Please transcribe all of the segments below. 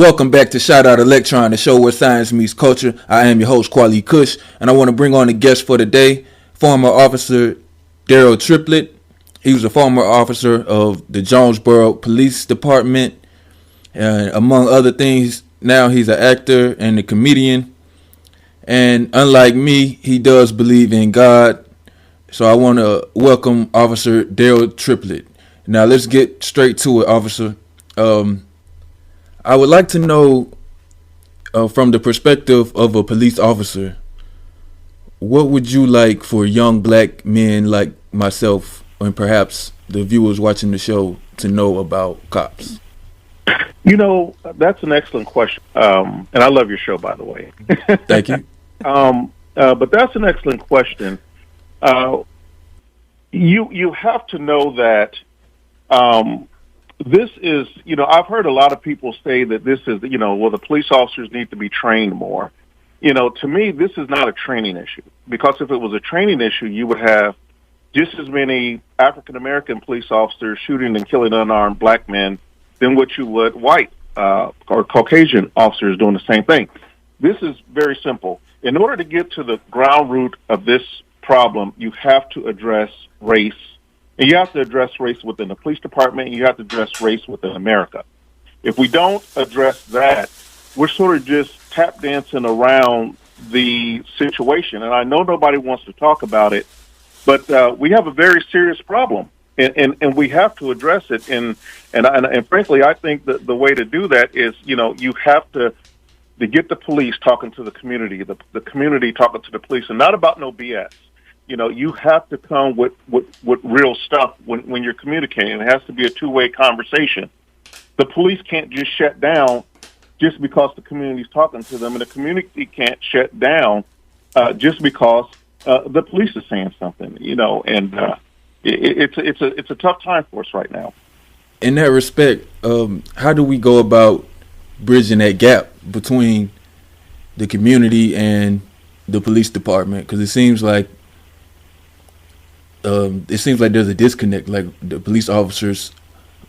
Welcome back to Shout Out Electron, the show where science meets culture. I am your host, Kweli Kush, and I want to bring on a guest for today, former officer Daryl Triplett. He was a former officer of the Jonesboro Police Department, and among other things, now he's an actor and a comedian. And unlike me, he does believe in God. So I want to welcome Officer Daryl Triplett. Now let's get straight to it, Officer. I would like to know, from the perspective of a police officer, what would you like for young black men like myself and perhaps the viewers watching the show to know about cops? You know, that's an excellent question. And I love your show, by the way. Thank you. But that's an excellent question. You have to know that this is, I've heard a lot of people say that this is, well, the police officers need to be trained more. To me, this is not a training issue, because if it was a training issue, you would have just as many African-American police officers shooting and killing unarmed black men than what you would white or Caucasian officers doing the same thing. This is very simple. In order to get to the ground root of this problem, you have to address race. And you have to address race within the police department, and you have to address race within America. If we don't address that, we're sort of just tap dancing around the situation. And I know nobody wants to talk about it, but we have a very serious problem, and we have to address it. And frankly, I think that the way to do that is, you have to get the police talking to the community talking to the police, and not about no BS. You have to come with real stuff when you're communicating. It has to be a two-way conversation. The police can't just shut down just because the community's talking to them, and the community can't shut down just because the police is saying something. And it's a tough time for us right now. In that respect, how do we go about bridging that gap between the community and the police department? Because it seems like there's a disconnect. Like, the police officers,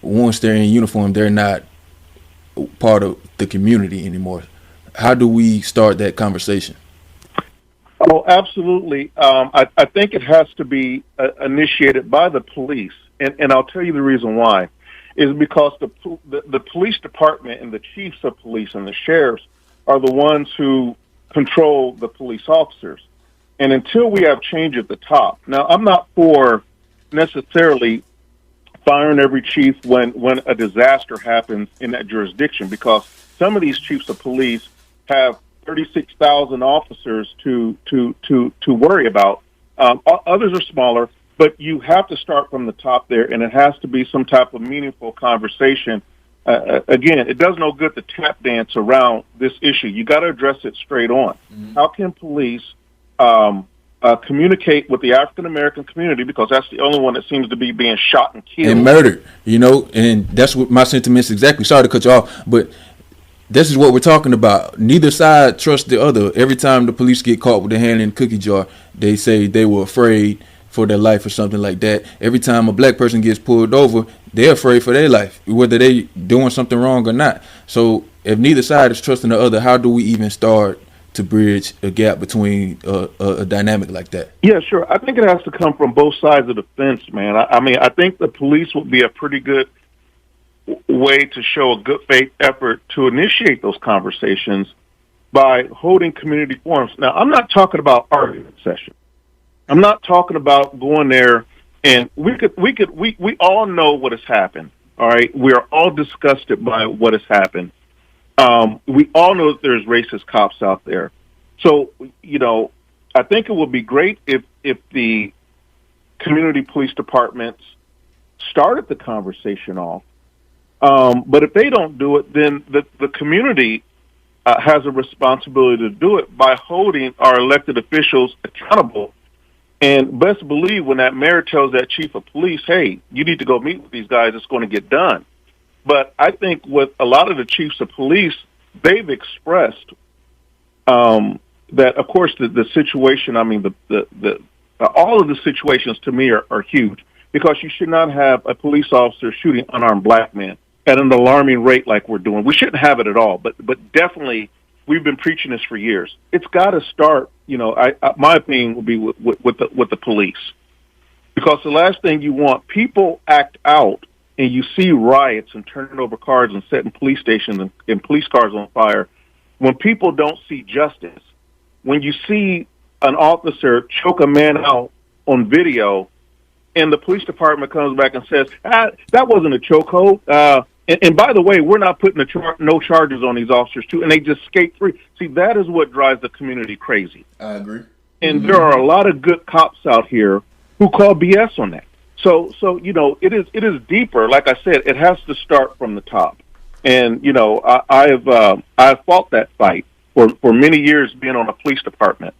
once they're in uniform, they're not part of the community anymore. How do we start that conversation? Oh, absolutely. I think it has to be initiated by the police, and I'll tell you the reason why. Is because the police department and the chiefs of police and the sheriffs are the ones who control the police officers. And until we have change at the top, now I'm not for necessarily firing every chief when a disaster happens in that jurisdiction, because some of these chiefs of police have 36,000 officers to worry about. Others are smaller, but you have to start from the top there, and it has to be some type of meaningful conversation. Again, it does no good to tap dance around this issue. You got to address it straight on. Mm-hmm. How can police communicate with the African-American community, because that's the only one that seems to be being shot and killed. And murdered, and that's what my sentiments exactly. Sorry to cut you off, but this is what we're talking about. Neither side trusts the other. Every time the police get caught with their hand in the cookie jar, they say they were afraid for their life or something like that. Every time a black person gets pulled over, they're afraid for their life, whether they doing something wrong or not. So if neither side is trusting the other, how do we even start to bridge a gap between a dynamic like that? Yeah, sure. I think it has to come from both sides of the fence, man. I think the police would be a pretty good way to show a good faith effort to initiate those conversations by holding community forums. Now, I'm not talking about argument sessions. I'm not talking about going there and we all know what has happened. All right. We are all disgusted by what has happened. We all know that there's racist cops out there. So, I think it would be great if the community police departments started the conversation off. But if they don't do it, then the community has a responsibility to do it by holding our elected officials accountable. And best believe when that mayor tells that chief of police, hey, you need to go meet with these guys, it's going to get done. But I think with a lot of the chiefs of police, they've expressed that, of course, the situation, all of the situations to me are huge, because you should not have a police officer shooting unarmed black men. at an alarming rate like we're doing. We shouldn't have it at all, but definitely we've been preaching this for years. It's got to start. My opinion would be with the police, because the last thing you want, people act out and you see riots and turning over cars and setting police stations and police cars on fire. When people don't see justice, when you see an officer choke a man out on video, and the police department comes back and says, that wasn't a chokehold. And by the way, we're not putting no charges on these officers, too, and they just skate free. See, that is what drives the community crazy. I agree. And there are a lot of good cops out here who call BS on that. So it is deeper. Like I said, it has to start from the top. And, I've fought that fight for many years being on a police department.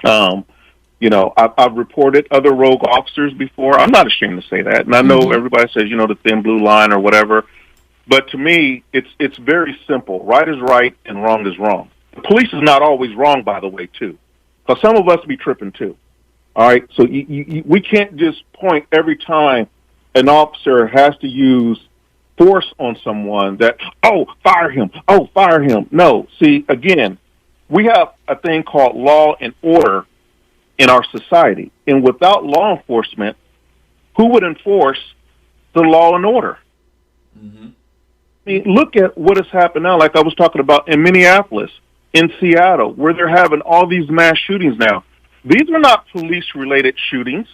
I've reported other rogue officers before. I'm not ashamed to say that. And I know everybody says, the thin blue line or whatever. But to me, it's very simple. Right is right and wrong is wrong. The police is not always wrong, by the way, too. Because some of us be tripping, too. All right? So we can't just point every time an officer has to use force on someone that, fire him. Oh, fire him. No. See, again, we have a thing called law and order in our society. And without law enforcement, who would enforce the law and order? Mm-hmm. I mean, look at what has happened now, like I was talking about in Minneapolis, in Seattle, where they're having all these mass shootings now. These are not police-related shootings.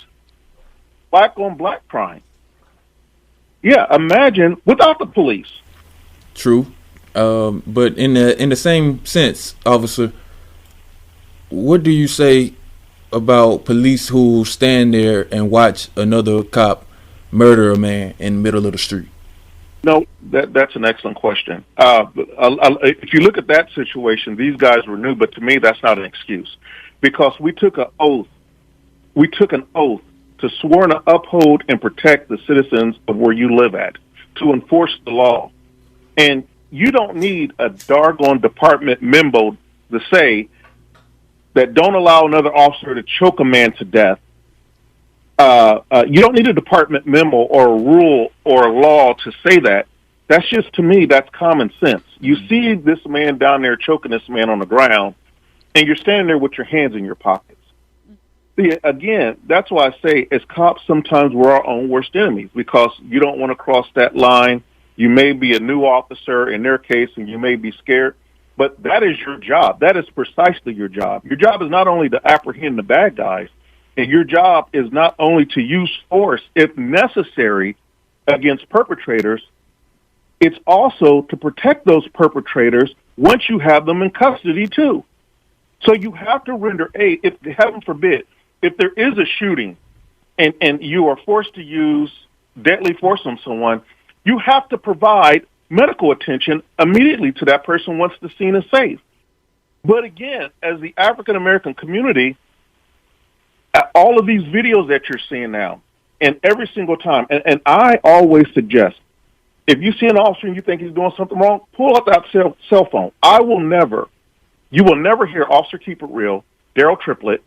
Black-on-black crime. Yeah, imagine without the police. True. But in the same sense, officer, what do you say about police who stand there and watch another cop murder a man in the middle of the street? No, that's an excellent question. If you look at that situation, these guys were new, but to me, that's not an excuse, because we took an oath. We took an oath to swear to uphold and protect the citizens of where you live at, to enforce the law. And you don't need a doggone department memo to say that don't allow another officer to choke a man to death. You don't need a department memo or a rule or a law to say that. That's just, to me, that's common sense. You see this man down there choking this man on the ground, and you're standing there with your hands in your pockets. See, again, that's why I say as cops, sometimes we're our own worst enemies, because you don't want to cross that line. You may be a new officer in their case, and you may be scared, but that is your job. That is precisely your job. Your job is not only to apprehend the bad guys, and your job is not only to use force, if necessary, against perpetrators, it's also to protect those perpetrators once you have them in custody, too. So you have to render aid. If, heaven forbid, if there is a shooting and you are forced to use deadly force on someone, you have to provide medical attention immediately to that person once the scene is safe. But again, as the African-American community, all of these videos that you're seeing now, and every single time, and I always suggest, if you see an officer and you think he's doing something wrong, pull out that cell phone. You will never hear Officer Keep It Real, Daryl Triplett,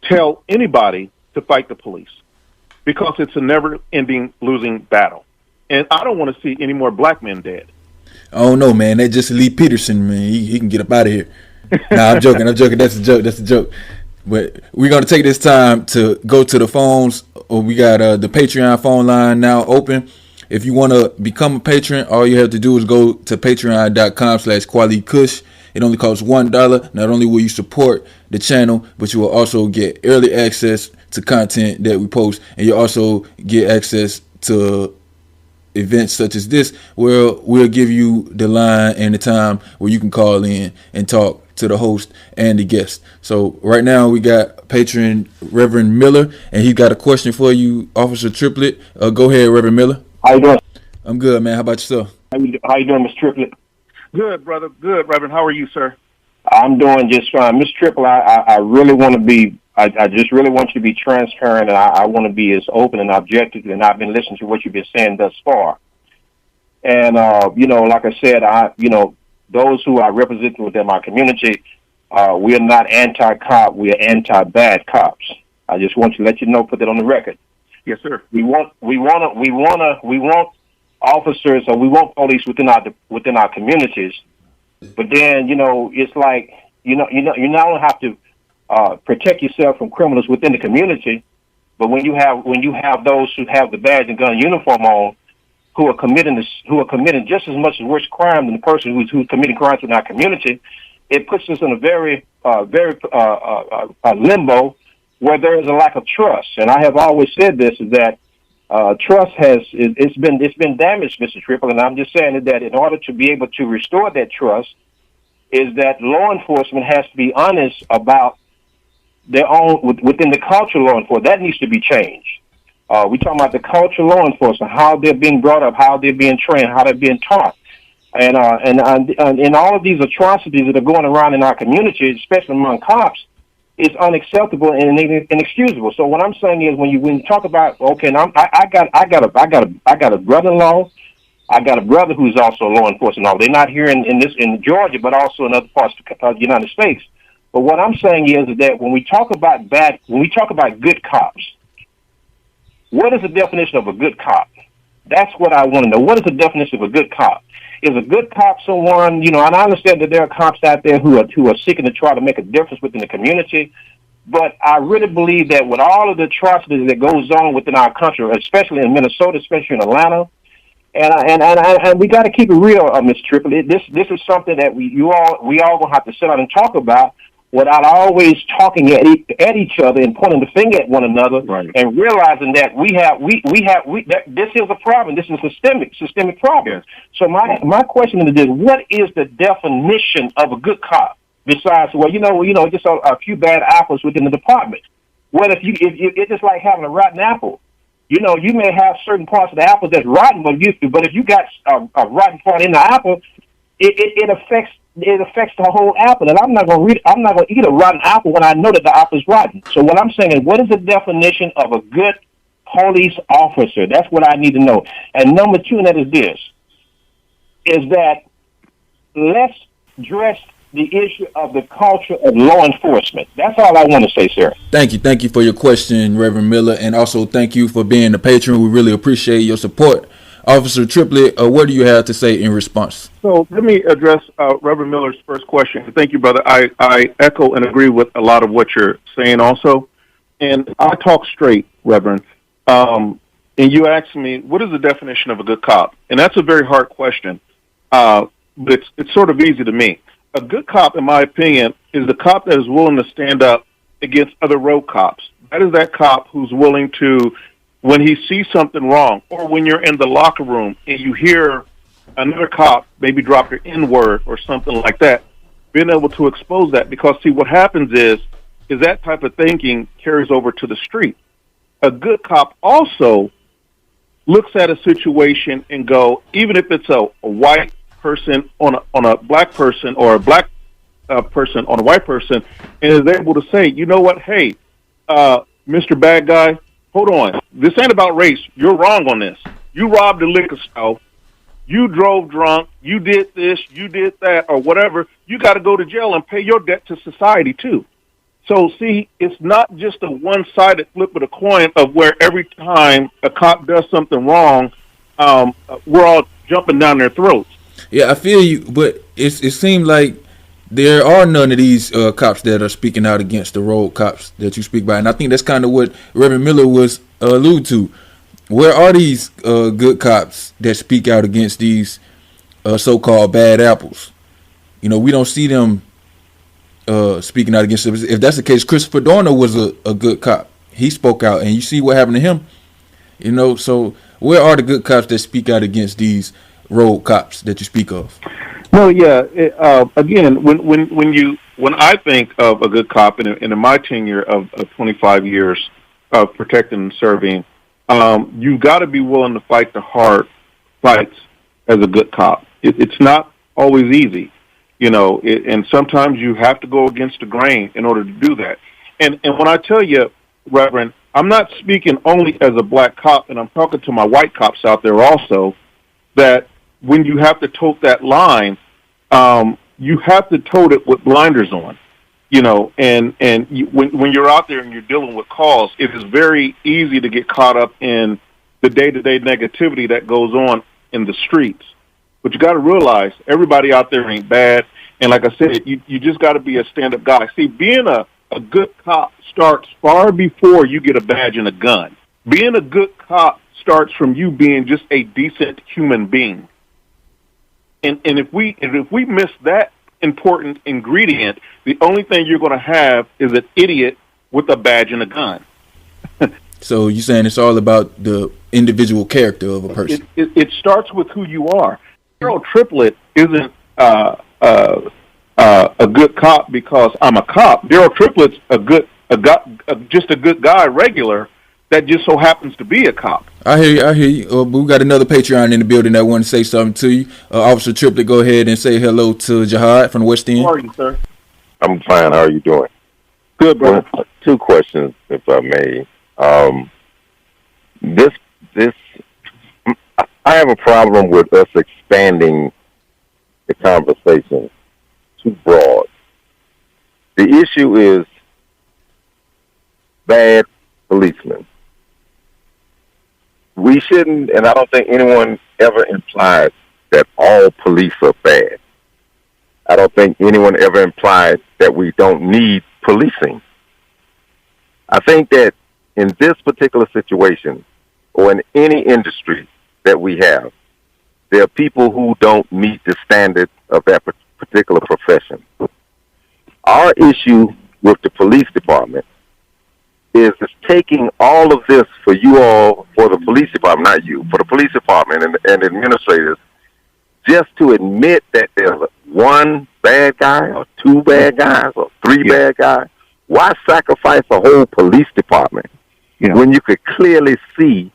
tell anybody to fight the police, because it's a never-ending losing battle. And I don't want to see any more black men dead. Oh, no, man. That's just Lee Peterson, man. He can get up out of here. Nah, I'm joking. That's a joke. But we're going to take this time to go to the phones. We got the Patreon phone line now open. If you want to become a patron, all you have to do is go to patreon.com/Kweli Kush. It only costs $1. Not only will you support the channel, but you will also get early access to content that we post, and you'll also get access to events such as this, where we'll give you the line and the time where you can call in and talk to the host and the guest. So right now we got patron Reverend Miller, and he's got a question for you, Officer Triplett. Go ahead, Reverend Miller. How you doing? I'm good, man. How about yourself? How you doing, Mr. Triplett? Good, brother. Good, Reverend. How are you, sir? I'm doing just fine. Mr. Triplett, I really want to be, I just really want you to be transparent, and I want to be as open and objective, and I've been listening to what you've been saying thus far. And, like I said, those who I represent within my community, we are not anti-cop, we are anti-bad cops. I just want to let you know, put that on the record. Yes, sir. We want officers, or we want police within our communities. But then, it's like, you not only have to protect yourself from criminals within the community, but when you have those who have the badge and gun uniform on, who are committing just as much as worse crime than the person who's committing crimes in our community, it puts us in a very limbo where there is a lack of trust. And I have always said this, is that trust it's been damaged, Mr. Triple, and I'm just saying that in order to be able to restore that trust, is that law enforcement has to be honest about their own within the culture of law enforcement. That needs to be changed. We talking about the culture of law enforcement, how they're being brought up, how they're being trained, how they're being taught, and all of these atrocities that are going around in our community, especially among cops, is unacceptable and inexcusable. So what I'm saying is, when you talk about, okay, and I got a brother-in-law, I got a brother who's also law enforcement. They're not here in Georgia, but also in other parts of the United States. But what I'm saying is that when we talk about good cops, what is the definition of a good cop? That's what I want to know. What is the definition of a good cop? Is a good cop someone, and I understand that there are cops out there who are seeking to try to make a difference within the community, but I really believe that with all of the atrocities that goes on within our country, especially in Minnesota, especially in Atlanta, and we got to keep it real, Mr. Triple. This is something that we all gonna have to sit down and talk about, without always talking at each other and pointing the finger at one another, right, and realizing that this is a problem. This is a systemic problem. Yes. So my question is this: what is the definition of a good cop? Besides, just a few bad apples within the department. Well, if it's just like having a rotten apple. You may have certain parts of the apple that's rotten, but if you got a rotten part in the apple, it affects the whole apple, and I'm not going to eat a rotten apple when I know that the apple is rotten. So what I'm saying is, what is the definition of a good police officer? That's what I need to know. And number two, and that is this: is that let's address the issue of the culture of law enforcement. That's all I want to say, sir. Thank you for your question, Reverend Miller, and also thank you for being a patron. We really appreciate your support. Officer Triplett, what do you have to say in response? So let me address Reverend Miller's first question. Thank you, brother. I echo and agree with a lot of what you're saying also. And I talk straight, Reverend. And you asked me, what is the definition of a good cop? And that's a very hard question. But it's sort of easy to me. A good cop, in my opinion, is the cop that is willing to stand up against other road cops. That is that cop who's willing to, when he sees something wrong, or when you're in the locker room and you hear another cop maybe drop your N-word or something like that, being able to expose that. Because, see, what happens is that type of thinking carries over to the street. A good cop also looks at a situation and go, even if it's a white person on a black person, or a black person on a white person, and is able to say, you know what, hey, Mr. Bad Guy, hold on. This ain't about race. You're wrong on this. You robbed a liquor store. You drove drunk. You did this. You did that, or whatever. You got to go to jail and pay your debt to society, too. So, see, it's not just a one-sided flip of the coin of where every time a cop does something wrong, we're all jumping down their throats. Yeah, I feel you, but it seems like there are none of these cops that are speaking out against the road cops that you speak by. And I think that's kind of what Reverend Miller was alluding to. Where are these good cops that speak out against these so-called bad apples? We don't see them speaking out against them. If that's the case, Christopher Dorner was a good cop. He spoke out, and you see what happened to him. So where are the good cops that speak out against these road cops that you speak of? No, yeah. Again, when I think of a good cop, and in my tenure of 25 years of protecting and serving, you've got to be willing to fight the hard fights as a good cop. It's not always easy, and sometimes you have to go against the grain in order to do that. And when I tell you, Reverend, I'm not speaking only as a black cop, and I'm talking to my white cops out there also, that when you have to tote that line, you have to tote it with blinders on, when you're out there and you're dealing with calls, it is very easy to get caught up in the day-to-day negativity that goes on in the streets. But you got to realize everybody out there ain't bad. And like I said, you just got to be a stand-up guy. See, being a good cop starts far before you get a badge and a gun. Being a good cop starts from you being just a decent human being. And if we miss that important ingredient, the only thing you're going to have is an idiot with a badge and a gun. So you're saying it's all about the individual character of a person? It starts with who you are. Daryl Triplett isn't a good cop because I'm a cop. Daryl Triplett's just a good guy, regular, that just so happens to be a cop. I hear you. We got another Patreon in the building that want to say something to you. Officer Triplett, go ahead and say hello to Jihad from the West End. How are you, sir? I'm fine. How are you doing? Good, brother. Well, 2 questions, if I may. I have a problem with us expanding the conversation too broad. The issue is bad policemen. We shouldn't, and I don't think anyone ever implied that all police are bad. I don't think anyone ever implied that we don't need policing. I think that in this particular situation, or in any industry that we have, there are people who don't meet the standard of that particular profession. Our issue with the police department is taking all of this for you all, for the police department, not you, for the police department and administrators, just to admit that there's 1 bad guy or 2 bad guys or 3 bad guys. Why sacrifice a whole police department when you could clearly see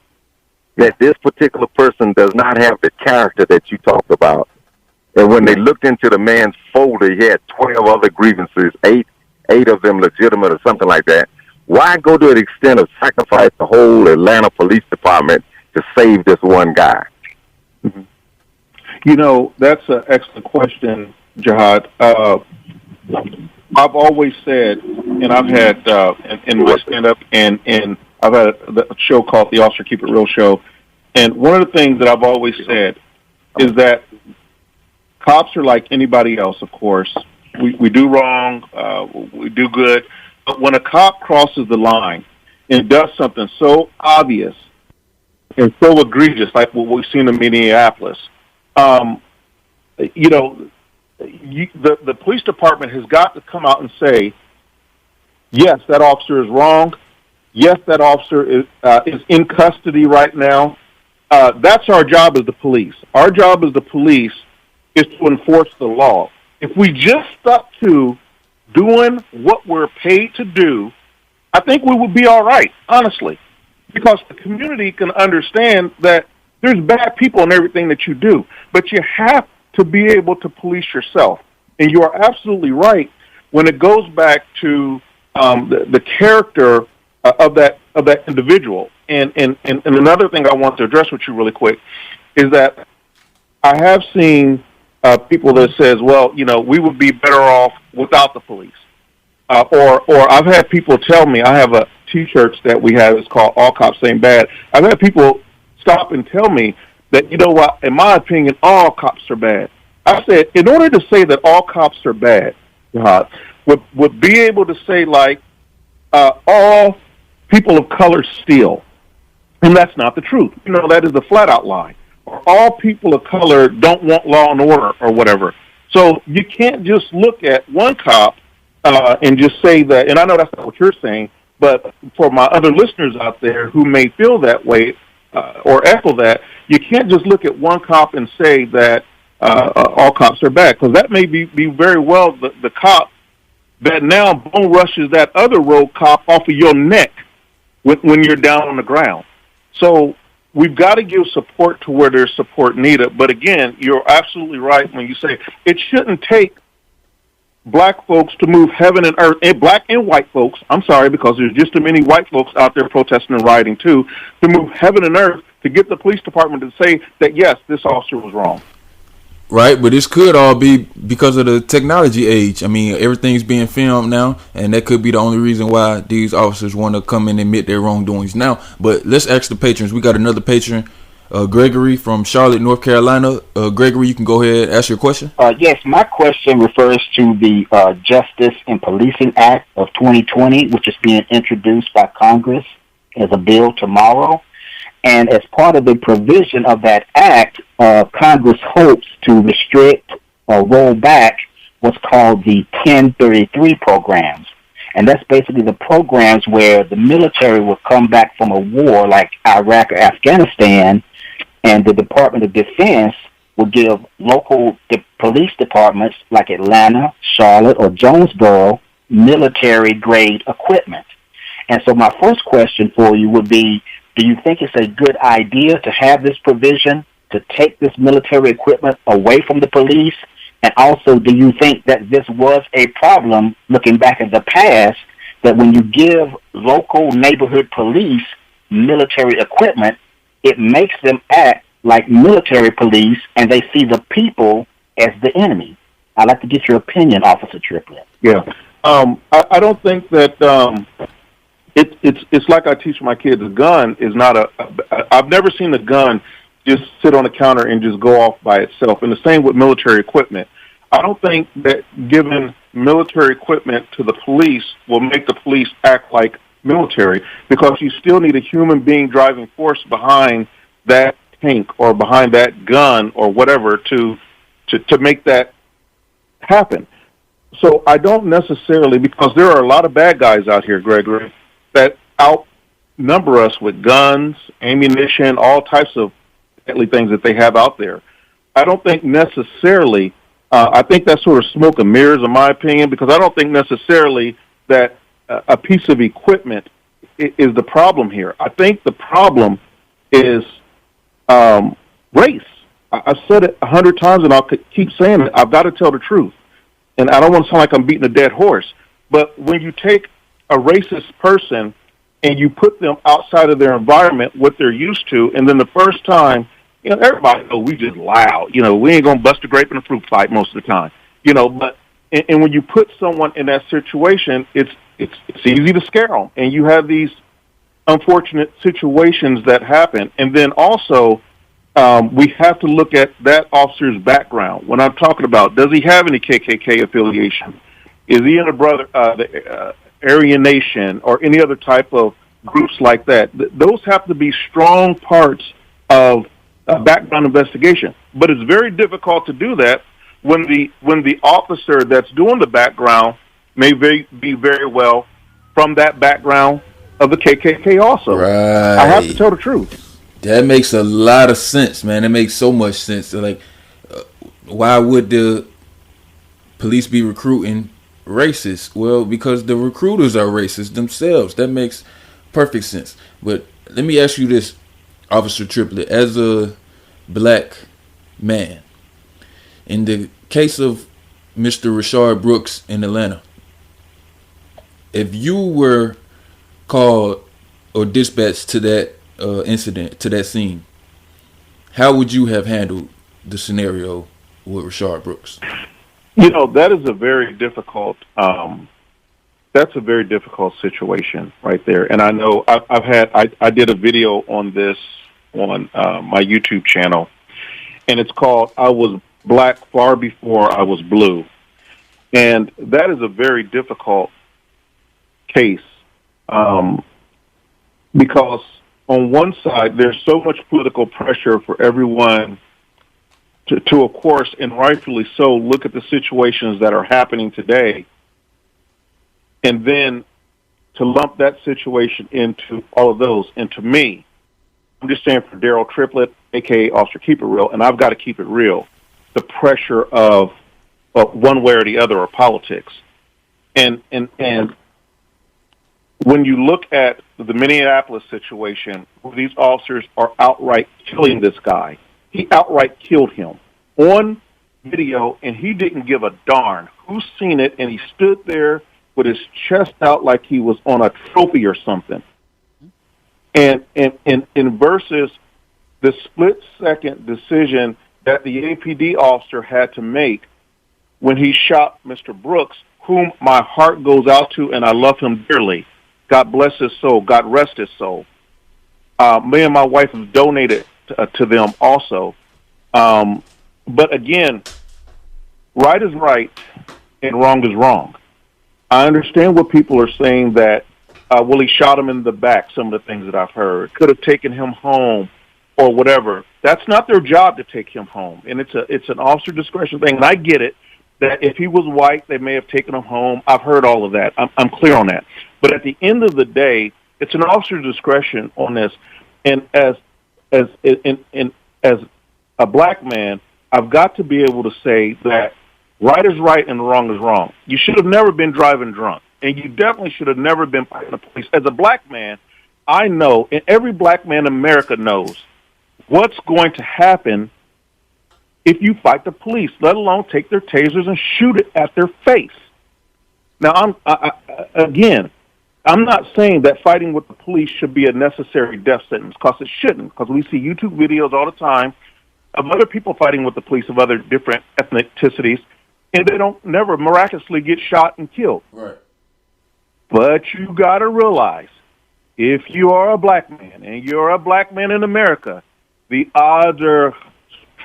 that this particular person does not have the character that you talked about? And when they looked into the man's folder, he had 12 other grievances, eight of them legitimate or something like that. Why go to the extent of sacrifice the whole Atlanta Police Department to save this 1 guy? Mm-hmm. You know, that's an excellent question, Jihad. I've always said, and I've had in my stand-up, and I've had a show called The Officer Keep It Real Show, and one of the things that I've always said is that cops are like anybody else, of course. We do wrong, we do good. But when a cop crosses the line and does something so obvious and so egregious, like what we've seen in Minneapolis, you know, the police department has got to come out and say, yes, that officer is wrong. Yes, that officer is in custody right now. That's our job as the police. Our job as the police is to enforce the law. If we just stuck to doing what we're paid to do, I think we would be all right, honestly, because the community can understand that there's bad people in everything that you do, but you have to be able to police yourself. And you are absolutely right when it goes back to the character of that individual. And another thing I want to address with you really quick is that I have seen people that says, well, you know, we would be better off without the police. Or I've had people tell me, I have a T-shirt that we have, it's called All Cops Ain't Bad. I've had people stop and tell me that, you know what, in my opinion, all cops are bad. I said, in order to say that all cops are bad, would be able to say, like, all people of color steal. And that's not the truth. You know, that is the flat-out lie. Or all people of color don't want law and order or whatever. So you can't just look at one cop and just say that, and I know that's not what you're saying, but for my other listeners out there who may feel that way or echo that, you can't just look at one cop and say that all cops are bad, because that may be very well the cop that now bone rushes that other road cop off of your neck when you're down on the ground. So we've got to give support to where there's support needed. But again, you're absolutely right when you say it shouldn't take black folks to move heaven and earth, and black and white folks, I'm sorry, because there's just too many white folks out there protesting and rioting too, to move heaven and earth to get the police department to say that, yes, this officer was wrong. Right, but this could all be because of the technology age. I mean, everything's being filmed now, and that could be the only reason why these officers want to come and admit their wrongdoings now. But let's ask the patrons. We got another patron. Gregory from Charlotte, North Carolina. Gregory, you can go ahead and ask your question. Yes, my question refers to the Justice and Policing Act of 2020, which is being introduced by Congress as a bill tomorrow. And as part of the provision of that act, Congress hopes to restrict or roll back what's called the 1033 programs. And that's basically the programs where the military will come back from a war like Iraq or Afghanistan, and the Department of Defense will give local police departments like Atlanta, Charlotte, or Jonesboro military-grade equipment. And so my first question for you would be, do you think it's a good idea to have this provision to take this military equipment away from the police? And also, do you think that this was a problem, looking back at the past, that when you give local neighborhood police military equipment, it makes them act like military police and they see the people as the enemy? I'd like to get your opinion, Officer Triplett. Yeah. I don't think that it's like I teach my kids, a gun is not I've never seen a gun just sit on a counter and just go off by itself. And the same with military equipment. I don't think that giving military equipment to the police will make the police act like military, because you still need a human being driving force behind that tank or behind that gun or whatever to make that happen. So I don't necessarily, because there are a lot of bad guys out here, Gregory, that outnumber us with guns, ammunition, all types of deadly things that they have out there. I don't think necessarily, I think that's sort of smoke and mirrors in my opinion, because I don't think necessarily that a piece of equipment is the problem here. I think the problem is race. I've said it 100 times and I'll keep saying it. I've got to tell the truth. And I don't want to sound like I'm beating a dead horse, but when you take a racist person and you put them outside of their environment, what they're used to, and then the first time, you know, everybody knows we just loud. You know, we ain't going to bust a grape in a fruit fight most of the time. You know, but and when you put someone in that situation, it's easy to scare them. And you have these unfortunate situations that happen. And then also, we have to look at that officer's background. When I'm talking about, does he have any KKK affiliation? Is he in the Aryan Nation or any other type of groups like that? Those have to be strong parts of a background investigation. But it's very difficult to do that when the officer that's doing the background may be very well from that background of the KKK also. Right. I have to tell the truth. That makes a lot of sense, man. It makes so much sense. Like, why would the police be recruiting racists? Well, because the recruiters are racist themselves. That makes perfect sense. But let me ask you this, Officer Triplett, as a black man, in the case of Mr. Rashard Brooks in Atlanta, if you were called or dispatched to that incident, to that scene, how would you have handled the scenario with Rashard Brooks? You know, that is a very difficult. That's a very difficult situation right there. And I know I did a video on this on my YouTube channel, and it's called "I Was Black Far Before I Was Blue," and that is a very difficult case because on one side there's so much political pressure for everyone to, of course, and rightfully so, look at the situations that are happening today, and then to lump that situation into all of those. And to me, I'm just saying, for Daryl Triplett, a.k.a. Officer Keep It Real, and I've got to keep it real, the pressure of one way or the other, or politics. And when you look at the Minneapolis situation, where these officers are outright killing this guy, he outright killed him on video, and he didn't give a darn who's seen it, and he stood there with his chest out like he was on a trophy or something. And versus the split-second decision that the APD officer had to make when he shot Mr. Brooks, whom my heart goes out to, and I love him dearly. God bless his soul. God rest his soul. Me and my wife have donated to them also. But again, right is right and wrong is wrong. I understand what people are saying that, well, he shot him in the back, some of the things that I've heard. Could have taken him home or whatever. That's not their job to take him home. And it's an officer discretion thing. And I get it that if he was white, they may have taken him home. I've heard all of that. I'm clear on that. But at the end of the day, it's an officer's discretion on this. And as a black man, I've got to be able to say that right is right and wrong is wrong. You should have never been driving drunk, and you definitely should have never been fighting the police. As a black man, I know, and every black man in America knows, what's going to happen if you fight the police, let alone take their tasers and shoot it at their face. Now, I'm not saying that fighting with the police should be a necessary death sentence, because it shouldn't, because we see YouTube videos all the time of other people fighting with the police of other different ethnicities, and they don't never miraculously get shot and killed. Right. But you got to realize, if you are a black man and you're a black man in America, the odds are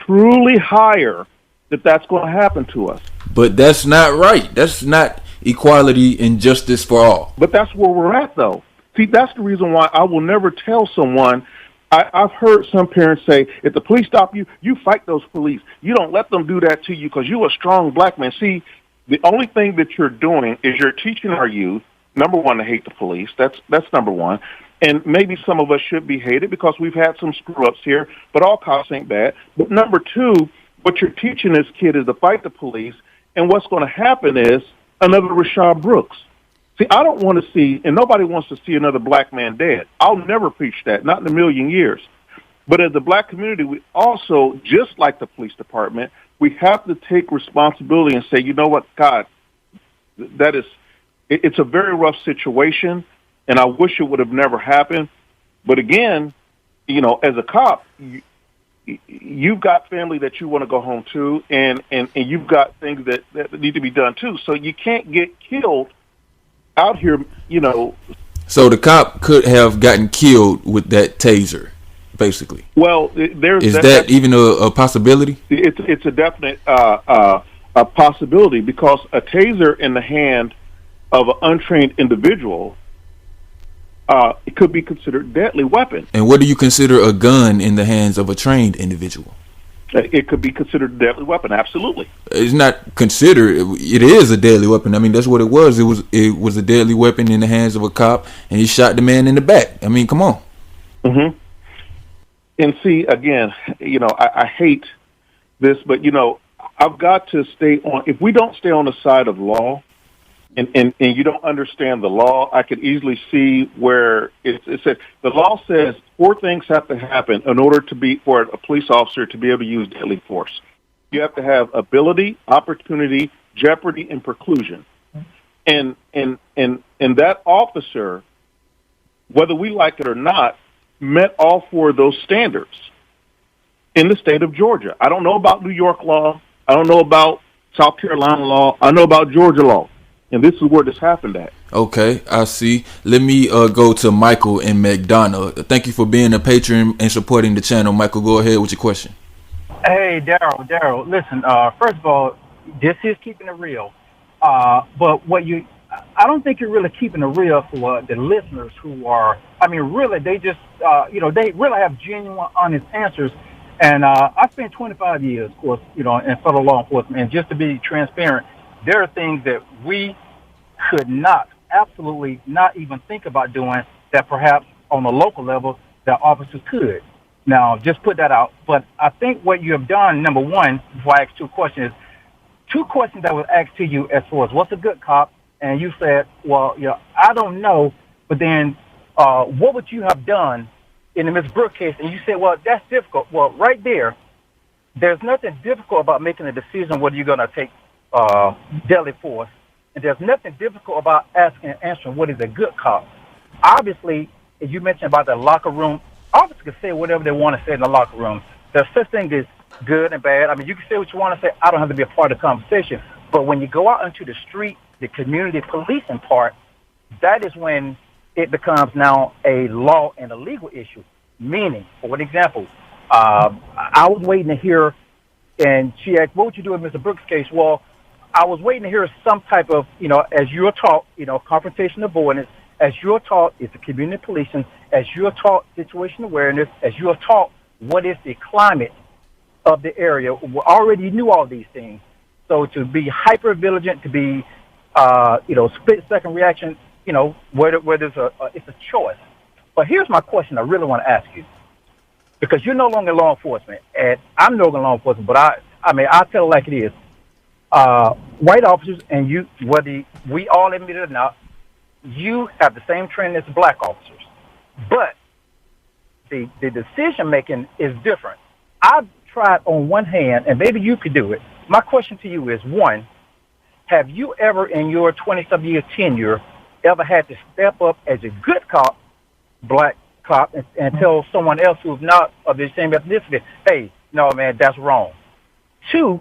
truly higher that that's going to happen to us. But that's not right. That's not equality and justice for all. But that's where we're at, though. See, that's the reason why I will never tell someone. I've heard some parents say, if the police stop you, you fight those police. You don't let them do that to you because you're a strong black man. See, the only thing that you're doing is you're teaching our youth, number one, to hate the police. That's number one. And maybe some of us should be hated because we've had some screw-ups here, but all cops ain't bad. But number two, what you're teaching this kid is to fight the police, and what's going to happen is another Rashad Brooks. See, I don't want to see, and nobody wants to see another black man dead. I'll never preach that, not in a million years. But as the black community, we also, just like the police department, we have to take responsibility and say, you know what, God, it's a very rough situation, and I wish it would have never happened. But again, you know, as a cop, you've got family that you want to go home to, and you've got things that need to be done too. So you can't get killed out here, you know. So the cop could have gotten killed with that taser, basically. Well, is that even a possibility? It's a definite a possibility, because a taser in the hand of an untrained individual, it could be considered a deadly weapon. And what do you consider a gun in the hands of a trained individual? It could be considered a deadly weapon, absolutely. It's not considered. It is a deadly weapon. I mean, that's what it was. It was a deadly weapon in the hands of a cop, and he shot the man in the back. I mean, come on. Mm-hmm. And see, again, you know, I hate this, but, you know, I've got to stay on. If we don't stay on the side of law, and you don't understand the law, I could easily see where it says the law says 4 things have to happen in order for a police officer to be able to use deadly force. You have to have ability, opportunity, jeopardy, and preclusion. And that officer, whether we like it or not, met all 4 of those standards in the state of Georgia. I don't know about New York law. I don't know about South Carolina law. I know about Georgia law. And this is where this happened at. Okay, I see. Let me go to Michael in McDonough. Thank you for being a patron and supporting the channel. Michael, go ahead with your question. Hey, Daryl. Listen, first of all, this is keeping it real. But I don't think you're really keeping it real for the listeners who are, I mean, really, they just, they really have genuine, honest answers. And I spent 25 years, of course, in federal law enforcement. And just to be transparent, there are things that we could absolutely not even think about doing that perhaps on a local level that officers could. Now, just put that out. But I think what you have done, number one, before I ask 2 questions, 2 questions that was asked to you as far as what's a good cop, and you said, well, I don't know, but then what would you have done in the Miss Brooke case? And you said, well, that's difficult. Well, right there's nothing difficult about making a decision whether you're going to take deadly force, and there's nothing difficult about asking and answering what is a good cop. Obviously, as you mentioned about the locker room, officers can say whatever they want to say in the locker room. There's such thing as good and bad. I mean, you can say what you want to say. I don't have to be a part of the conversation. But when you go out into the street, the community policing part, that is when it becomes now a law and a legal issue. Meaning, for example, I was waiting to hear, and she asked, "What would you do in Mr. Brooks' case?" Well, I was waiting to hear some type of, as you're taught, confrontation avoidance, as you're taught, it's a community policing, as you're taught situation awareness, as you're taught what is the climate of the area. We already knew all these things. So to be hyper vigilant, to be, split second reaction, where there's it's a choice. But here's my question I really want to ask you, because you're no longer law enforcement, and I'm no longer law enforcement, but I'll tell it like it is. White officers, and you, whether we all admit it or not, you have the same training as black officers, but the decision making is different. I've tried on one hand, and maybe you could do it. My question to you is, one, have you ever in your 20-some year tenure ever had to step up as a good cop, black cop, and tell someone else who's not of the same ethnicity, hey, no, man, that's wrong? Two,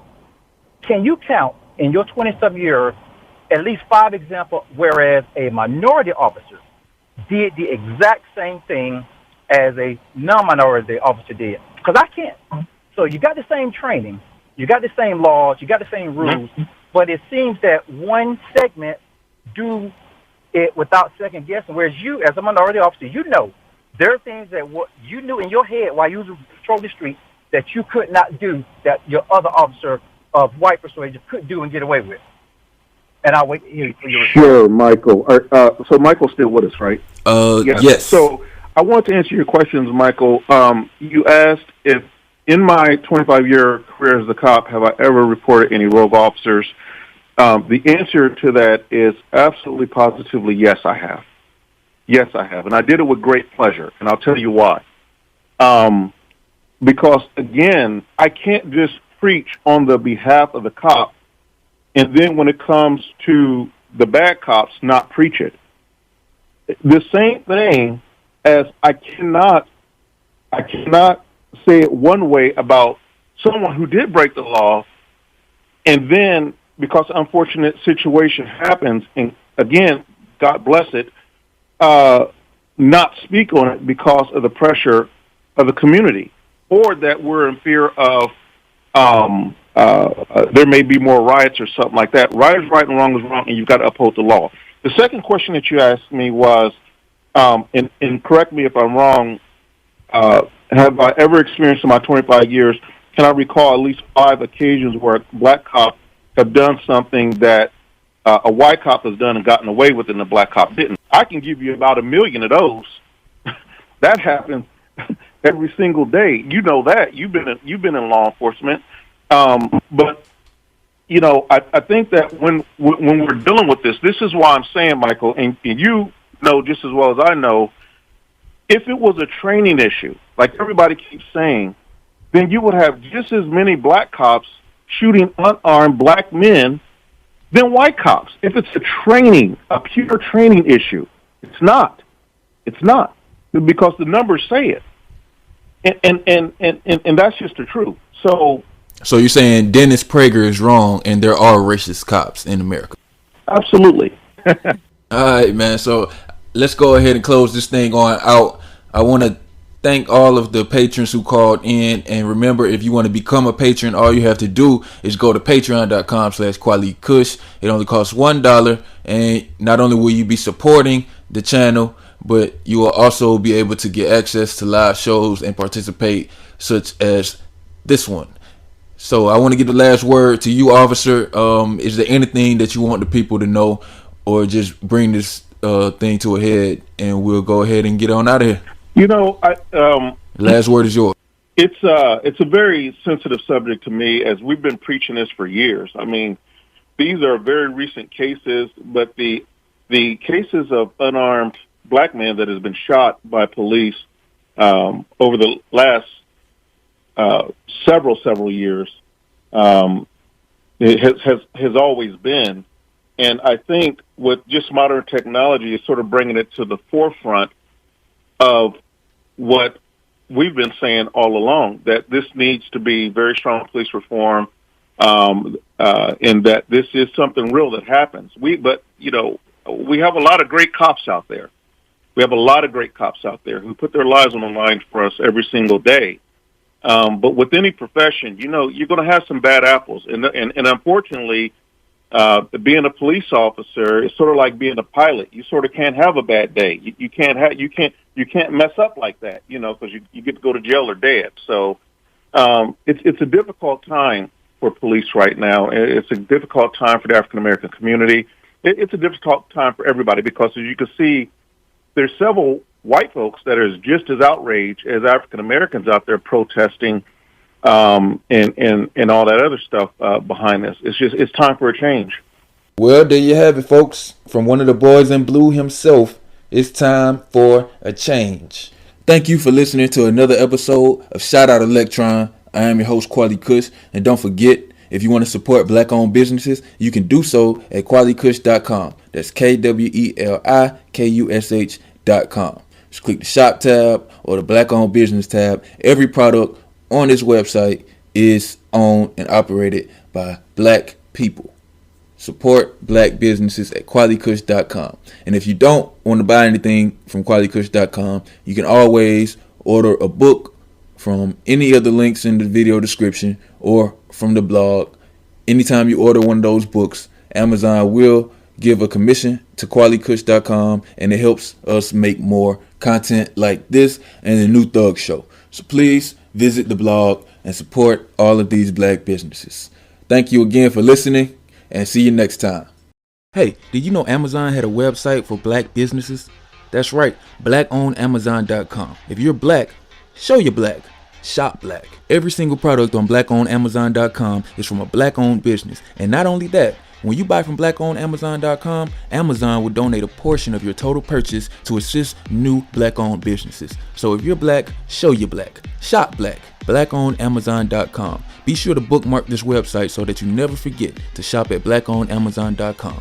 can you count in your 20-some years at least 5 examples whereas a minority officer did the exact same thing as a non-minority officer did? Because I can't. So you got the same training, you got the same laws, you got the same rules, but it seems that one segment do it without second guessing, whereas you, as a minority officer, there are things that what you knew in your head while you was patrolling the street that you could not do that your other officer of white persuasion could do and get away with. And I'll wait here for your response. Sure, Michael. So Michael's still with us, right? Yes. So I want to answer your questions, Michael. You asked if in my 25-year career as a cop, have I ever reported any rogue officers? The answer to that is absolutely positively yes, I have. Yes, I have. And I did it with great pleasure, and I'll tell you why. Because, again, I can't just preach on the behalf of the cop and then when it comes to the bad cops, not preach it. The same thing as I cannot say it one way about someone who did break the law, and then because an unfortunate situation happens, and again, God bless it, not speak on it because of the pressure of the community, or that we're in fear of there may be more riots or something like that. Right is right and wrong is wrong, and you've got to uphold the law. The second question that you asked me was, and correct me if I'm wrong, have I ever experienced in my 25 years, can I recall at least 5 occasions where black cops have done something that a white cop has done and gotten away with it and the black cop didn't? I can give you about 1 million of those. That happens every single day. You know that. You've been in law enforcement. But, I think that when we're dealing with this is why I'm saying, Michael, and you know just as well as I know, if it was a training issue, like everybody keeps saying, then you would have just as many black cops shooting unarmed black men than white cops. If it's a pure training issue, it's not. It's not, because the numbers say it, and that's just the truth. So you're saying Dennis Prager is wrong, and there are racist cops in America? Absolutely. All right, man. So let's go ahead and close this thing on out. I want to thank all of the patrons who called in. And remember, if you want to become a patron, all you have to do is go to patreon.com/Kweli Kush. It only costs $1. And not only will you be supporting the channel, but you will also be able to get access to live shows and participate, such as this one. So I want to give the last word to you, officer. Is there anything that you want the people to know, or just bring this thing to a head, and we'll go ahead and get on out of here? Last word is yours. It's a very sensitive subject to me, as we've been preaching this for years. I mean, these are very recent cases, but the cases of unarmed black men that has been shot by police over the last several years, it has always been. And I think with just modern technology, it's sort of bringing it to the forefront of what we've been saying all along, that this needs to be very strong police reform, and that this is something real that happens. We have a lot of great cops out there. We have a lot of great cops out there who put their lives on the line for us every single day. But with any profession, you know, you're going to have some bad apples, and unfortunately, being a police officer is sort of like being a pilot. You sort of can't have a bad day. You can't mess up like that, you know, because you get to go to jail or dead. So it's a difficult time for police right now. It's a difficult time for the African American community. It's a difficult time for everybody because, as you can see, there's several white folks that are just as outraged as African Americans out there protesting and all that other stuff behind this. It's time for a change. Well, there you have it, folks. From one of the boys in blue himself, it's time for a change. Thank you for listening to another episode of Shout Out Electron. I am your host, Kweli Kush, and don't forget, if you want to support black-owned businesses, you can do so at KweliKush.com. That's KWELIKUSH.com. Just click the shop tab or the black-owned business tab. Every product on this website is owned and operated by black people. Support black businesses at KweliKush.com. And if you don't want to buy anything from KweliKush.com, you can always order a book from any of the links in the video description or from the blog. Anytime you order one of those books, Amazon will give a commission to KweliKush.com, and it helps us make more content like this and the New Thug Show. So please visit the blog and support all of these black businesses. Thank you again for listening, and see you next time. Hey, did you know Amazon had a website for black businesses? That's right, blackownedamazon.com. If you're black, show you're black. Shop black. Every single product on blackownedamazon.com is from a black-owned business. And not only that, when you buy from blackownedamazon.com, Amazon will donate a portion of your total purchase to assist new black-owned businesses. So if you're black, show you're black. Shop black. blackownedamazon.com. Be sure to bookmark this website so that you never forget to shop at blackownedamazon.com.